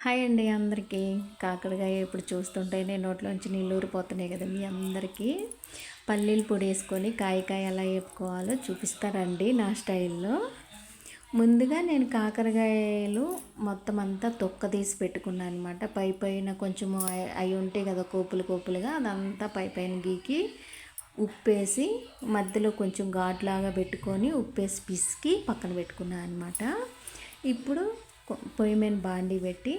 Hi అండి అందరికీ. కాకరకాయ ఇప్పుడు చూస్తుంటేనే నోట్లోంచి నీళ్ళు ఊరిపోతున్నాయి కదా. మీ అందరికీ పల్లీల పొడి వేసుకొని కాయ ఎలా వేపుకోవాలో చూపిస్తారండి నా స్టైల్లో. ముందుగా నేను కాకరకాయలు మొత్తం అంతా తొక్క తీసి పెట్టుకున్నాను అనమాట. పైన కొంచెము అవి ఉంటాయి కదా, కోపులుగా అదంతా పైన గీకి ఉప్పేసి మధ్యలో కొంచెం ఘాట్లాగా పెట్టుకొని ఉప్పేసి పిసికి పక్కన పెట్టుకున్నాను అనమాట. ఇప్పుడు పొయ్యి మీద బాండీ పెట్టి,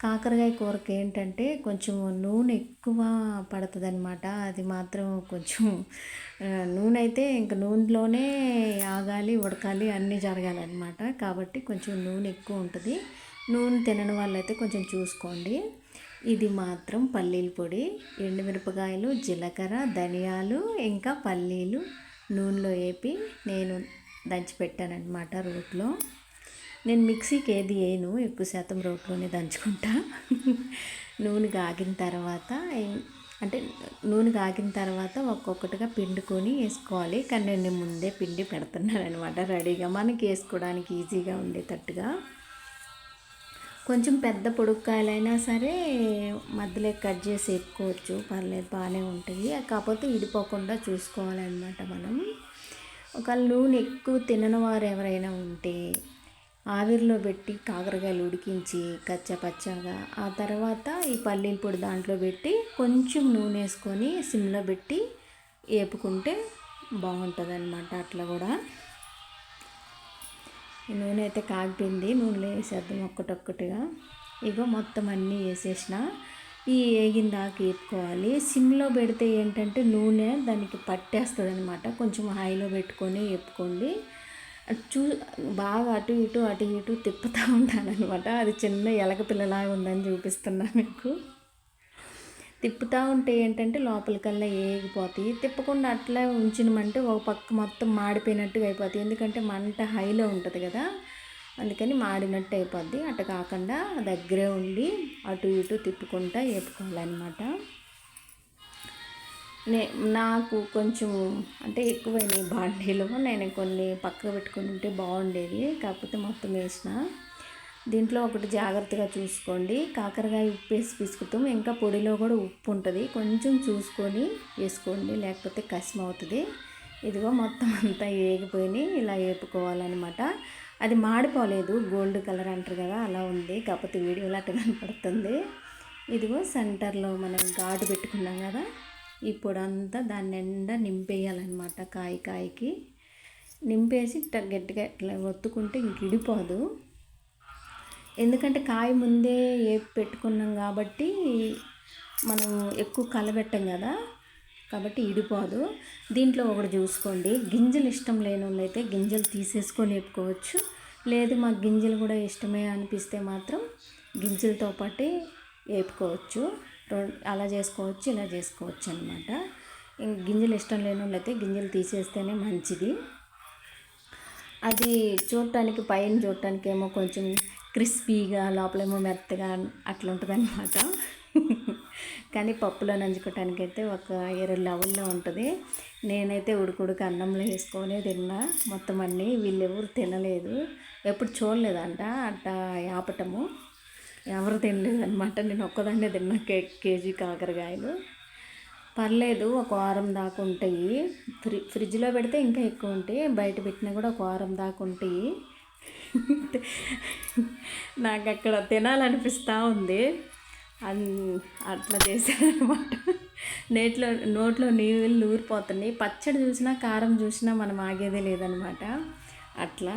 కాకరకాయ కూరకి ఏంటంటే కొంచెం నూనె ఎక్కువ పడుతుంది అనమాట. అది మాత్రం కొంచెం నూనె అయితే ఇంక నూనెలోనే ఆగాలి, ఉడకాలి, అన్నీ జరగాలన్నమాట. కాబట్టి కొంచెం నూనె ఎక్కువ ఉంటుంది. నూనె తినని వాళ్ళైతే కొంచెం చూసుకోండి. ఇది మాత్రం పల్లీల పొడి, ఎండుమిరపకాయలు, జీలకర్ర, ధనియాలు, ఇంకా పల్లీలు నూనెలో వేపి నేను దంచిపెట్టానమాట రోట్లో. నేను మిక్సీకి ఏది వేయను, ఎక్కువ శాతం రోట్లోనే దంచుకుంటా. నూనె కాగిన తర్వాత ఒక్కొక్కటిగా పిండుకొని వేసుకోవాలి. కానీ నేను ముందే పిండి పెడుతున్నాను అనమాట, రెడీగా మనకి వేసుకోవడానికి ఈజీగా ఉండేటట్టుగా. కొంచెం పెద్ద పొడుక్కాయలైనా సరే మధ్యలో కట్ చేసి వేసుకోవచ్చు, పర్లేదు, బాగానే ఉంటాయి. కాకపోతే ఇడిపోకుండా చూసుకోవాలన్నమాట మనం. ఒకవేళ నూనె ఎక్కువ తినని వారు ఎవరైనా ఉంటే ఆవిరిలో పెట్టి కాకరకాయలు ఉడికించి కచ్చపచ్చగా, ఆ తర్వాత ఈ పల్లీల పొడి దాంట్లో పెట్టి కొంచెం నూనె వేసుకొని సిమ్లో పెట్టి వేపుకుంటే బాగుంటుంది అనమాట. అట్లా కూడా ఈ నూనె అయితే కాగిపోయింది, నూనెలో వేసేద్దాం ఒక్కటొక్కటిగా. ఇగో మొత్తం అన్నీ వేసేసిన. ఈ వేగిన దాకా వేపుకోవాలి. సిమ్లో పెడితే ఏంటంటే నూనె దానికి పట్టేస్తుంది అనమాట. కొంచెం హైలో పెట్టుకొని వేపుకోండి. బాగా అటు ఇటు తిప్పుతూ ఉంటానన్నమాట. అది చిన్న ఎలక పిల్లలాగా ఉందని చూపిస్తున్నా మీకు. తిప్పుతూ ఉంటే ఏంటంటే లోపలికల్లా ఏగిపోతాయి. తిప్పకుండా అట్లా ఉంచినమంటే ఒక పక్క మొత్తం మాడిపోయినట్టుగా అయిపోతాయి. ఎందుకంటే మంట హైలో ఉంటుంది కదా, అందుకని మాడినట్టు అయిపోద్ది. అటు కాకుండా దగ్గరే ఉండి అటు ఇటు తిప్పుకుంటా వేపుకోవాలన్నమాట. నాకు కొంచెం అంటే ఎక్కువైనాయి బాండీలు, నేను కొన్ని పక్కకు పెట్టుకుని ఉంటే బాగుండేది. కాకపోతే మొత్తం వేసిన. దీంట్లో ఒకటి జాగ్రత్తగా చూసుకోండి, కాకరకాయ ఉప్పు వేసి పిసుకుతాం, ఇంకా పొడిలో కూడా ఉప్పు ఉంటుంది, కొంచెం చూసుకొని వేసుకోండి, లేకపోతే కసిమ అవుతుంది. ఇదిగో మొత్తం అంతా వేగిపోయి ఇలా వేపుకోవాలన్నమాట. అది మాడిపోలేదు, గోల్డ్ కలర్ అంటారు కదా, అలా ఉంది. కాకపోతే వీడియోలో అట్లా కనపడుతుంది. ఇదిగో సెంటర్లో మనం ఘాటు పెట్టుకున్నాం కదా, ఈ పొడి అంతా దాని నిండా నింపేయాలన్నమాట. కాయకి నింపేసి గట్టిగా ఇట్లా ఒత్తుకుంటే ఇంక ఇడిపోదు. ఎందుకంటే కాయ ముందే వేపి పెట్టుకున్నాం కాబట్టి మనం ఎక్కువ కలబెట్టాం కదా, కాబట్టి ఇడిపోదు. దీంట్లో ఒకటి చూసుకోండి, గింజలు ఇష్టం లేని వాళ్ళైతే గింజలు తీసేసుకొని వేపుకోవచ్చు. లేదు మాకు గింజలు కూడా ఇష్టమే అనిపిస్తే మాత్రం గింజలతో పాటే వేపుకోవచ్చు. అలా చేసుకోవచ్చు, ఇలా చేసుకోవచ్చు అనమాట. గింజలు ఇష్టం లేని వాళ్ళైతే గింజలు తీసేస్తేనే మంచిది. అది చూడటానికి ఏమో కొంచెం క్రిస్పీగా, లోపలేమో మెత్తగా అట్లా ఉంటుంది అనమాట. కానీ పప్పులో నంచుకోవటానికైతే ఒక 2 లెవెల్లో ఉంటుంది. నేనైతే ఉడుకుడుకు అన్నంలో వేసుకొని తిన్నా మొత్తం అన్నీ. వీళ్ళెవరు తినలేదు, ఎప్పుడు చూడలేదంట అట్టా ఆపటము, ఎవరు తినలేదు అనమాట. నేను ఒక్కదాన్నే తిన్నా కేజీ కాకరకాయలు. పర్లేదు, ఒక వారం దాకా ఉంటాయి. ఫ్రిడ్జ్లో పెడితే ఇంకా ఎక్కువ ఉంటాయి, బయట పెట్టినా కూడా ఒక వారం దాకా ఉంటాయి. నాకు అక్కడ తినాలనిపిస్తూ ఉంది, అట్లా చేశానమాట. నోట్లో నీళ్ళు ఊరిపోతున్నాయి. పచ్చడి చూసినా కారం చూసినా మనం ఆగేదే లేదనమాట. అట్లా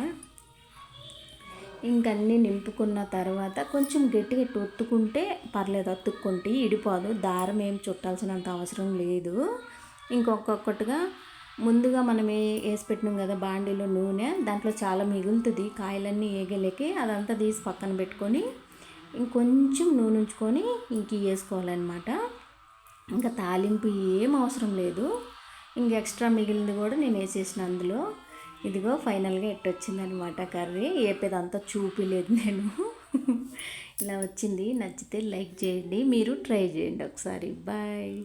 ఇంకన్నీ నింపుకున్న తర్వాత కొంచెం గట్టిగా ఒత్తుకుంటే పర్లేదు, అతుక్కుంటే ఇడిపోదు. దారం ఏం చుట్టాల్సినంత అవసరం లేదు. ఇంకొకటిగా ముందుగా మనం వేసి పెట్టినాం కదా బాండీలో నూనె, దాంట్లో చాలా మిగులుతుంది కాయలన్నీ వేగలేకి. అదంతా తీసి పక్కన పెట్టుకొని ఇంకొంచెం నూనె ఉంచుకొని ఇంక వేసుకోవాలన్నమాట. ఇంకా తాలింపు ఏం అవసరం లేదు. ఇంక ఎక్స్ట్రా మిగిలింది కూడా నేను వేసేసిన అందులో. ఇదిగో ఫైనల్గా ఎట్టొచ్చిందనమాట కర్రీ. ఏపేదంతా చూపిలేదు నేను. ఇలా వచ్చింది. నచ్చితే లైక్ చేయండి, మీరు ట్రై చేయండి ఒకసారి. బాయ్.